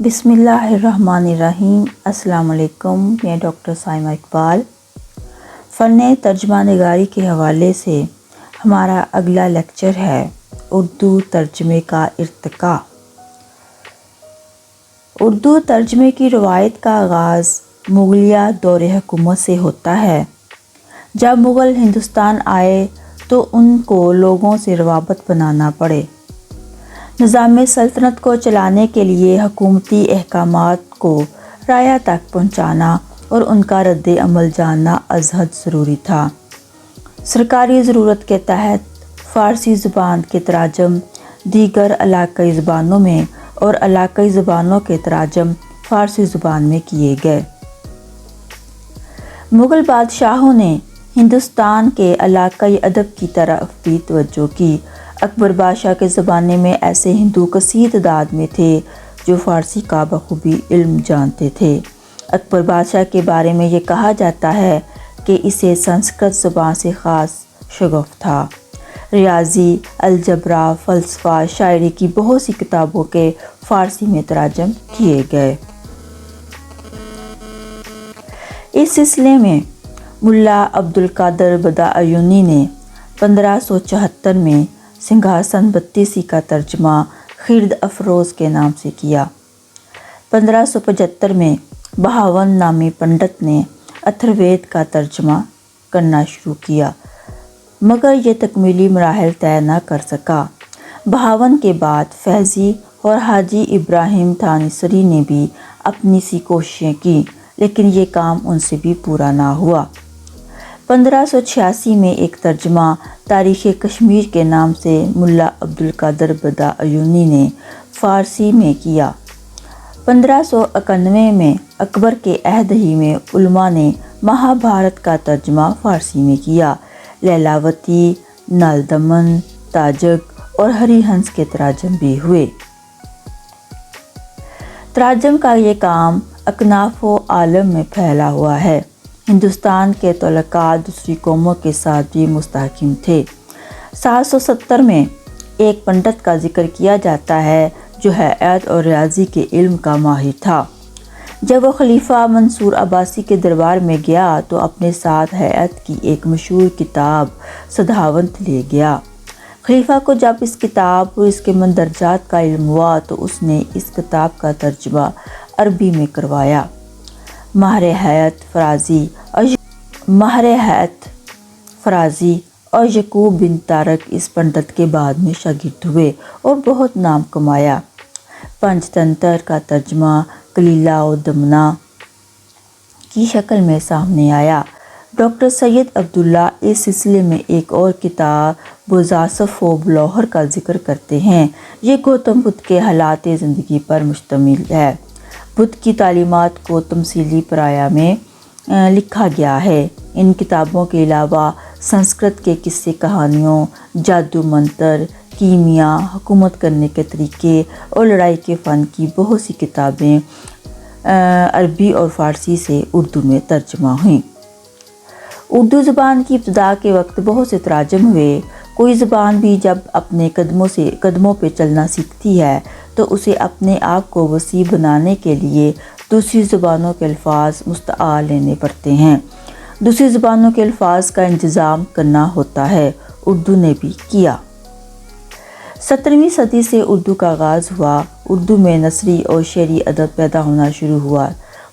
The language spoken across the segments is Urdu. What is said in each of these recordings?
بسم اللہ الرحمن الرحیم۔ السلام علیکم، میں ڈاکٹر سائمہ اقبال۔ فن ترجمہ نگاری کے حوالے سے ہمارا اگلا لیکچر ہے اردو ترجمے کا ارتقاء۔ اردو ترجمے کی روایت کا آغاز مغلیہ دور حکومت سے ہوتا ہے۔ جب مغل ہندوستان آئے تو ان کو لوگوں سے روابط بنانا پڑے۔ نظام سلطنت کو چلانے کے لیے حکومتی احکامات کو رعایا تک پہنچانا اور ان کا رد عمل جاننا از حد ضروری تھا۔ سرکاری ضرورت کے تحت فارسی زبان کے تراجم دیگر علاقائی زبانوں میں اور علاقائی زبانوں کے تراجم فارسی زبان میں کیے گئے۔ مغل بادشاہوں نے ہندوستان کے علاقائی ادب کی طرف بھی توجہ کی۔ اکبر بادشاہ کے زمانے میں ایسے ہندو کثیر تعداد میں تھے جو فارسی کا بخوبی علم جانتے تھے۔ اکبر بادشاہ کے بارے میں یہ کہا جاتا ہے کہ اسے سنسکرت زبان سے خاص شغف تھا۔ ریاضی، الجبرا، فلسفہ، شاعری کی بہت سی کتابوں کے فارسی میں تراجم کیے گئے۔ اس سلسلے میں ملا عبدالقادر بدایونی نے 1574 میں سنگھاسن بتیسی کا ترجمہ خرد افروز کے نام سے کیا۔ 1575 میں بہاون نامی پنڈت نے اتھروید کا ترجمہ کرنا شروع کیا، مگر یہ تکمیلی مراحل طے نہ کر سکا۔ بہاون کے بعد فیضی اور حاجی ابراہیم تھانیسری نے بھی اپنی سی کوششیں کی، لیکن یہ کام ان سے بھی پورا نہ ہوا۔ 1586 میں ایک ترجمہ تاریخ کشمیر کے نام سے ملا عبدالقادر بدایونی نے فارسی میں کیا۔ 1591 میں اکبر کے عہد ہی میں علماء نے مہابھارت کا ترجمہ فارسی میں کیا۔ لیلاوتی، نل دمن، تاجک اور ہری ہنس کے تراجم بھی ہوئے۔ تراجم کا یہ کام اکناف و عالم میں پھیلا ہوا ہے۔ ہندوستان کے تعلقات دوسری قوموں کے ساتھ بھی مستحکم تھے۔ 770 میں ایک پنڈت کا ذکر کیا جاتا ہے جو ہیئت اور ریاضی کے علم کا ماہر تھا۔ جب وہ خلیفہ منصور عباسی کے دربار میں گیا تو اپنے ساتھ ہیئت کی ایک مشہور کتاب سدھاونت لے گیا۔ خلیفہ کو جب اس کتاب اور اس کے مندرجات کا علم ہوا تو اس نے اس کتاب کا ترجمہ عربی میں کروایا۔ ماہر ہیئت فرازی اور یعقوب بن طارق اس پنڈت کے بعد میں شاگرد ہوئے اور بہت نام کمایا۔ پنچ تنتر کا ترجمہ کلیلہ و دمنہ کی شکل میں سامنے آیا۔ ڈاکٹر سید عبداللہ اس سلسلے میں ایک اور کتاب بوزاسف و بلوہر کا ذکر کرتے ہیں۔ یہ گوتم بدھ کے حالات زندگی پر مشتمل ہے۔ بدھ کی تعلیمات کو تمثیلی پرایا میں لکھا گیا ہے۔ ان کتابوں کے علاوہ سنسکرت کے قصے کہانیوں، جادو منتر، کیمیا، حکومت کرنے کے طریقے اور لڑائی کے فن کی بہت سی کتابیں عربی اور فارسی سے اردو میں ترجمہ ہوئیں۔ اردو زبان کی ابتدا کے وقت بہت سے تراجم ہوئے۔ کوئی زبان بھی جب اپنے قدموں پہ چلنا سیکھتی ہے تو اسے اپنے آپ کو وسیع بنانے کے لیے دوسری زبانوں کے الفاظ مستعار لینے پڑتے ہیں، دوسری زبانوں کے الفاظ کا انتظام کرنا ہوتا ہے۔ اردو نے بھی کیا۔ 17ویں صدی سے اردو کا آغاز ہوا۔ اردو میں نثری اور شعری ادب پیدا ہونا شروع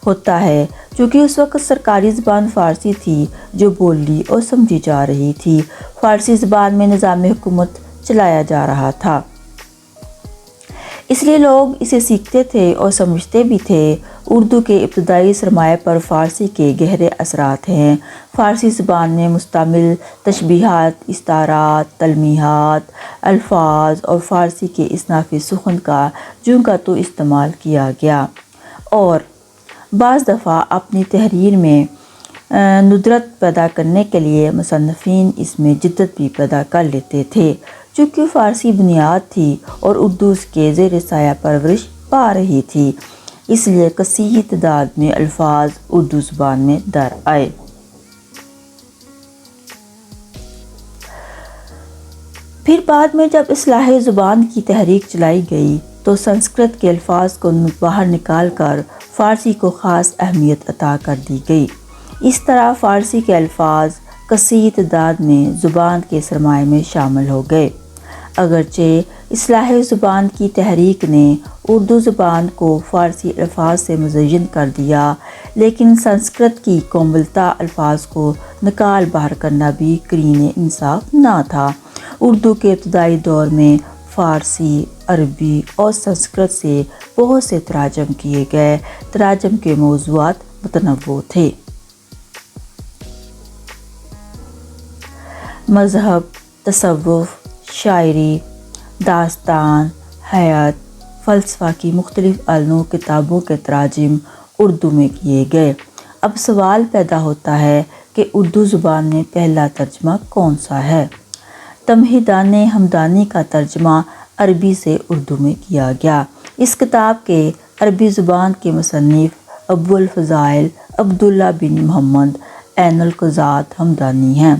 ہوتا ہے، چونکہ اس وقت سرکاری زبان فارسی تھی جو بولی اور سمجھی جا رہی تھی۔ فارسی زبان میں نظام حکومت چلایا جا رہا تھا، اس لیے لوگ اسے سیکھتے تھے اور سمجھتے بھی تھے۔ اردو کے ابتدائی سرمایہ پر فارسی کے گہرے اثرات ہیں۔ فارسی زبان میں مستعمل تشبیہات، استعارات، تلمیحات، الفاظ اور فارسی کے اصناف سخن کا جوں کا تو استعمال کیا گیا، اور بعض دفعہ اپنی تحریر میں ندرت پیدا کرنے کے لیے مصنفین اس میں جدت بھی پیدا کر لیتے تھے۔ چونکہ فارسی بنیاد تھی اور اردو اس کے زیر سایہ پرورش پا رہی تھی، اس لیے کثیر تعداد میں الفاظ اردو زبان میں در آئے۔ پھر بعد میں جب اصلاح زبان کی تحریک چلائی گئی تو سنسکرت کے الفاظ کو باہر نکال کر فارسی کو خاص اہمیت عطا کر دی گئی۔ اس طرح فارسی کے الفاظ کثیر تعداد میں زبان کے سرمایہ میں شامل ہو گئے۔ اگرچہ اصلاح زبان کی تحریک نے اردو زبان کو فارسی الفاظ سے مزین کر دیا، لیکن سنسکرت کی کوملتا الفاظ کو نکال باہر کرنا بھی کرینِ انصاف نہ تھا۔ اردو کے ابتدائی دور میں فارسی، عربی اور سنسکرت سے بہت سے تراجم کیے گئے۔ تراجم کے موضوعات متنوع تھے۔ مذہب، تصوف، شاعری، داستان، حیات، فلسفہ کی مختلف علوم کتابوں کے تراجم اردو میں کیے گئے۔ اب سوال پیدا ہوتا ہے کہ اردو زبان میں پہلا ترجمہ کون سا ہے؟ تمہیدانِ ہمدانی کا ترجمہ عربی سے اردو میں کیا گیا۔ اس کتاب کے عربی زبان کے مصنف ابو الفضائل عبداللہ بن محمد عین القزاد ہمدانی ہیں۔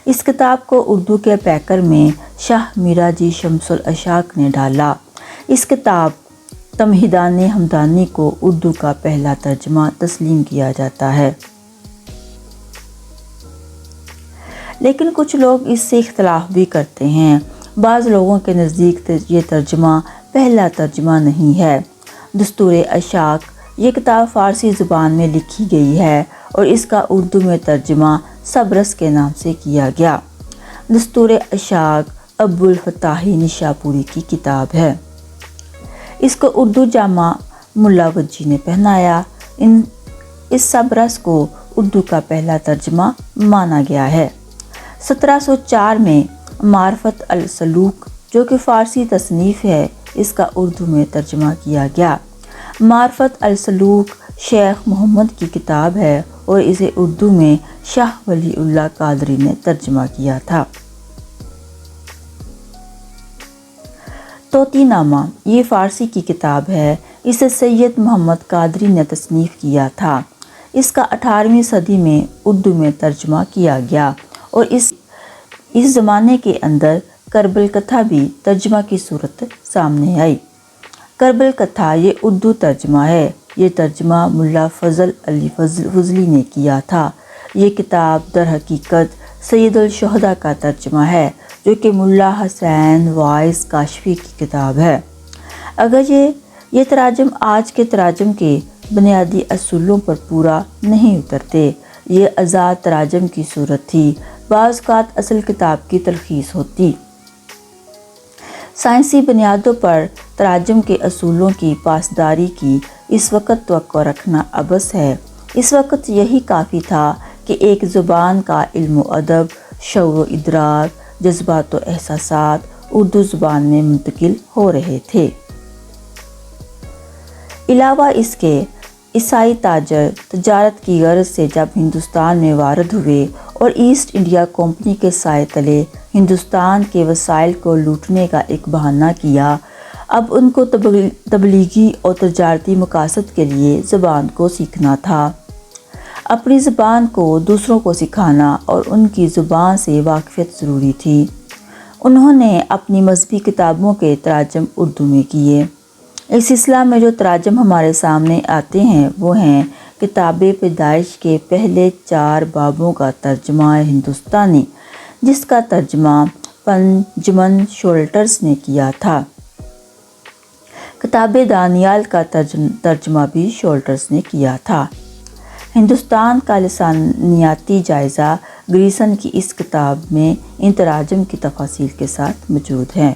اس کتاب کو اردو کے پیکر میں شاہ میرا جی شمس الاشاق نے ڈالا۔ اس کتاب تمہیدانِ ہمدانی کو اردو کا پہلا ترجمہ تسلیم کیا جاتا ہے، لیکن کچھ لوگ اس سے اختلاف بھی کرتے ہیں۔ بعض لوگوں کے نزدیک یہ ترجمہ پہلا ترجمہ نہیں ہے۔ دستور اشاق، یہ کتاب فارسی زبان میں لکھی گئی ہے اور اس کا اردو میں ترجمہ سبرس کے نام سے کیا گیا۔ دستور اشاق ابو الفتاحی نشاپوری کی کتاب ہے۔ اس کو اردو جامہ ملا وجی نے پہنایا۔ اس سبرس کو اردو کا پہلا ترجمہ مانا گیا ہے۔ 1704 میں معرفت السلوک، جو کہ فارسی تصنیف ہے، اس کا اردو میں ترجمہ کیا گیا۔ معرفت السلوک شیخ محمد کی کتاب ہے اور اسے اردو میں شاہ ولی اللہ قادری نے ترجمہ کیا تھا۔ طوطی نامہ، یہ فارسی کی کتاب ہے۔ اسے سید محمد قادری نے تصنیف کیا تھا۔ اس کا 18ویں صدی میں اردو میں ترجمہ کیا گیا اور اس زمانے کے اندر کربل کتھا بھی ترجمہ کی صورت سامنے آئی۔ کربل کتھا یہ اردو ترجمہ ہے۔ یہ ترجمہ ملا فضل علی فضلی نے کیا تھا۔ یہ کتاب در حقیقت سید الشہداء کا ترجمہ ہے، جو کہ ملا حسین وائس کاشفی کی کتاب ہے۔ اگر یہ تراجم آج کے تراجم کے بنیادی اصولوں پر پورا نہیں اترتے، یہ آزاد تراجم کی صورت تھی، بعض اوقات اصل کتاب کی تلخیص ہوتی۔ سائنسی بنیادوں پر تراجم کے اصولوں کی پاسداری کی اس وقت توقع رکھنا عبث ہے۔ اس وقت یہی کافی تھا کہ ایک زبان کا علم و ادب، شعور و ادراک، جذبات و احساسات اردو زبان میں منتقل ہو رہے تھے۔ علاوہ اس کے عیسائی تاجر تجارت کی غرض سے جب ہندوستان میں وارد ہوئے اور ایسٹ انڈیا کمپنی کے سائے تلے ہندوستان کے وسائل کو لوٹنے کا ایک بہانہ کیا، اب ان کو تبلیغی اور تجارتی مقاصد کے لیے زبان کو سیکھنا تھا۔ اپنی زبان کو دوسروں کو سکھانا اور ان کی زبان سے واقفیت ضروری تھی۔ انہوں نے اپنی مذہبی کتابوں کے تراجم اردو میں کیے۔ اس سلسلہ میں جو تراجم ہمارے سامنے آتے ہیں وہ ہیں کتاب پیدائش کے پہلے 4 بابوں کا ترجمہ ہندوستانی، جس کا ترجمہ پنجمن شولٹرز نے کیا تھا۔ کتاب دانیال کا ترجمہ بھی شولٹرز نے کیا تھا۔ ہندوستان کا لسانیاتی جائزہ گریسن کی اس کتاب میں ان تراجم کی تفاصیل کے ساتھ موجود ہے۔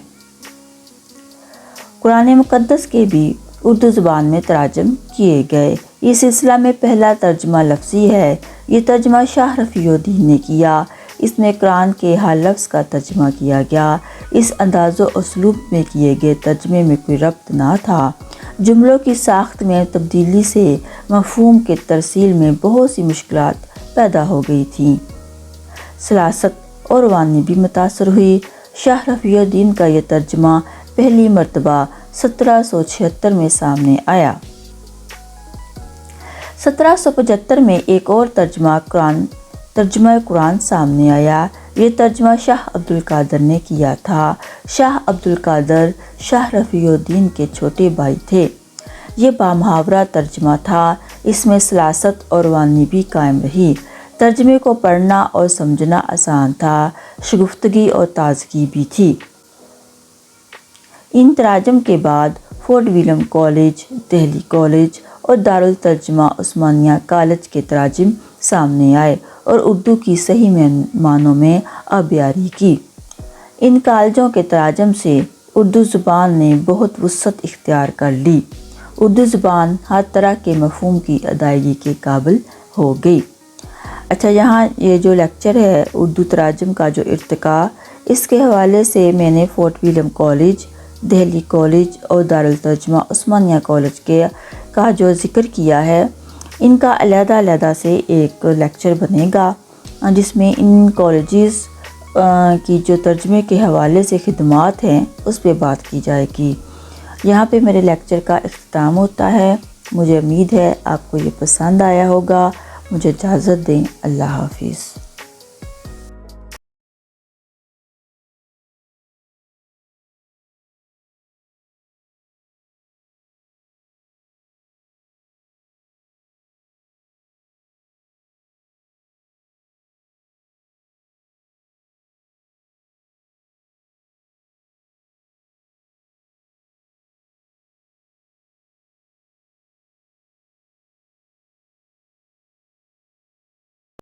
قرآن مقدس کے بھی اردو زبان میں تراجم کیے گئے۔ اس سلسلہ میں پہلا ترجمہ لفظی ہے۔ یہ ترجمہ شاہ رفیع الدین نے کیا۔ اس میں قرآن کے ہر لفظ کا ترجمہ کیا گیا۔ اس انداز و اسلوب میں کیے گئے ترجمے میں کوئی ربط نہ تھا۔ جملوں کی ساخت میں تبدیلی سے مفہوم کے ترسیل میں بہت سی مشکلات پیدا ہو گئی تھیں۔ سلاست اور وانی بھی متاثر ہوئی۔ شاہ رفیع الدین کا یہ ترجمہ پہلی مرتبہ 1776 میں سامنے آیا۔ 1775 میں ایک اور ترجمہ قرآن سامنے آیا، یہ ترجمہ شاہ عبد القادر نے کیا تھا۔ شاہ عبد القادر شاہ رفیع الدین کے چھوٹے بھائی تھے۔ یہ بامحاورہ ترجمہ تھا، اس میں سلاست اور وانی بھی قائم رہی۔ ترجمے کو پڑھنا اور سمجھنا آسان تھا، شگفتگی اور تازگی بھی تھی۔ ان تراجم کے بعد Fort William College, Delhi College اور دارالترجمہ عثمانیہ کالج کے تراجم سامنے آئے اور اردو کی صحیح معنوں میں آبیاری کی۔ ان کالجوں کے تراجم سے اردو زبان نے بہت وسعت اختیار کر لی۔ اردو زبان ہر طرح کے مفہوم کی ادائیگی کے قابل ہو گئی۔ اچھا، یہاں یہ جو لیکچر ہے اردو تراجم کا جو ارتقاء، اس کے حوالے سے میں نے Fort William College, Delhi College اور دارالترجمہ عثمانیہ کالج کا جو ذکر کیا ہے، ان کا علیحدہ علیحدہ سے ایک لیکچر بنے گا جس میں ان کالجز کی جو ترجمے کے حوالے سے خدمات ہیں اس پہ بات کی جائے گی۔ یہاں پہ میرے لیکچر کا اختتام ہوتا ہے۔ مجھے امید ہے آپ کو یہ پسند آیا ہوگا۔ مجھے اجازت دیں، اللہ حافظ۔